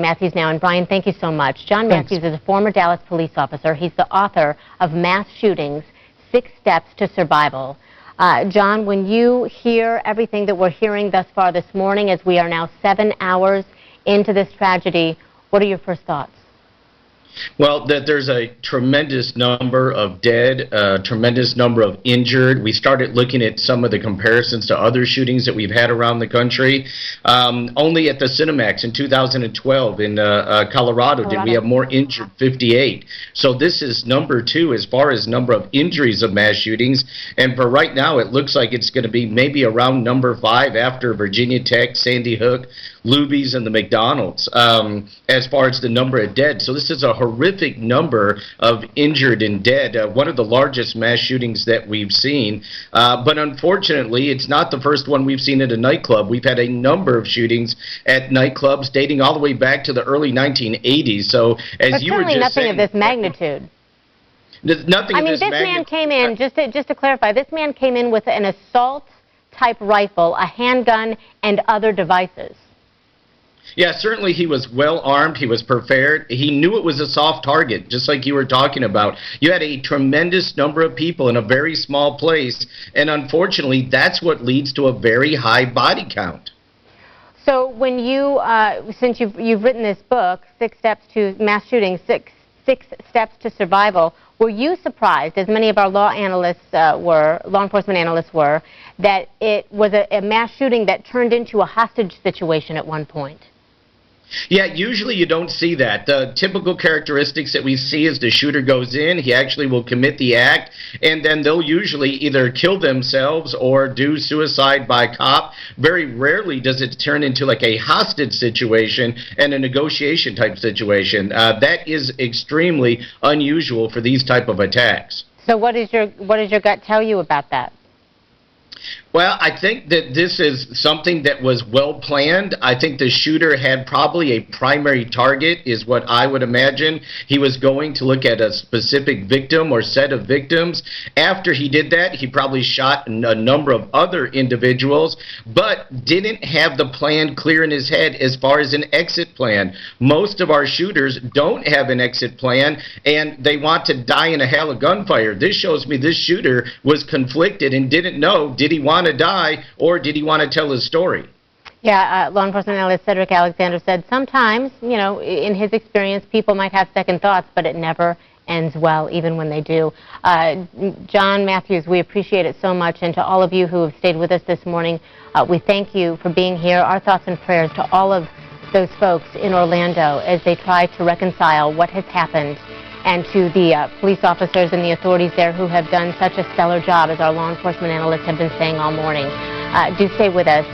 Matthews now. And Brian, thank you so much. John Thanks. Matthews is a former Dallas police officer. He's the author of Mass Shootings, 6 Steps to Survival. John, when you hear everything that we're hearing thus far this morning, as we are now 7 hours into this tragedy, what are your first thoughts? Well, that there's a tremendous number of dead, a tremendous number of injured. We started looking at some of the comparisons to other shootings that we've had around the country. Only at the Cinemax in 2012 in Colorado did we have more injured, 58. So this is number 2 as far as number of injuries of mass shootings. And for right now, it looks like it's going to be maybe around number 5 after Virginia Tech, Sandy Hook, Luby's, and the McDonald's as far as the number of dead. So this is a horrific number of injured and dead, one of the largest mass shootings that we've seen. But unfortunately, it's not the first one we've seen at a nightclub. We've had a number of shootings at nightclubs dating all the way back to the early 1980s. So as but you were just nothing saying, of this magnitude. Nothing I of mean, this this magnitude. man came in, just to clarify, this man came in with an assault-type rifle, a handgun, and other devices. Yeah, certainly he was well armed. He was prepared. He knew it was a soft target, just like you were talking about. You had a tremendous number of people in a very small place, and unfortunately, that's what leads to a very high body count. So when you, since you've written this book, 6 Steps to Mass Shooting, six Steps to Survival, were you surprised, as many of our law enforcement analysts were, that it was a mass shooting that turned into a hostage situation at one point? Yeah, usually you don't see that. The typical characteristics that we see is the shooter goes in, he actually will commit the act, and then they'll usually either kill themselves or do suicide by cop. Very rarely does it turn into like a hostage situation and a negotiation type situation. That is extremely unusual for these type of attacks. So what does your gut tell you about that? Well, I think that this is something that was well planned. I think the shooter had probably a primary target, is what I would imagine. He was going to look at a specific victim or set of victims. After he did that, he probably shot a number of other individuals, but didn't have the plan clear in his head as far as an exit plan. Most of our shooters don't have an exit plan, and they want to die in a hail of gunfire. This shows me this shooter was conflicted and didn't know, did he want to die or did he want to tell his story? Yeah, law enforcement analyst Cedric Alexander said sometimes, you know, in his experience, people might have second thoughts, but it never ends well, even when they do. John Matthews, we appreciate it so much, and to all of you who have stayed with us this morning, we thank you for being here. Our thoughts and prayers to all of those folks in Orlando as they try to reconcile what has happened, and to the police officers and the authorities there who have done such a stellar job, as our law enforcement analysts have been saying all morning. Do stay with us.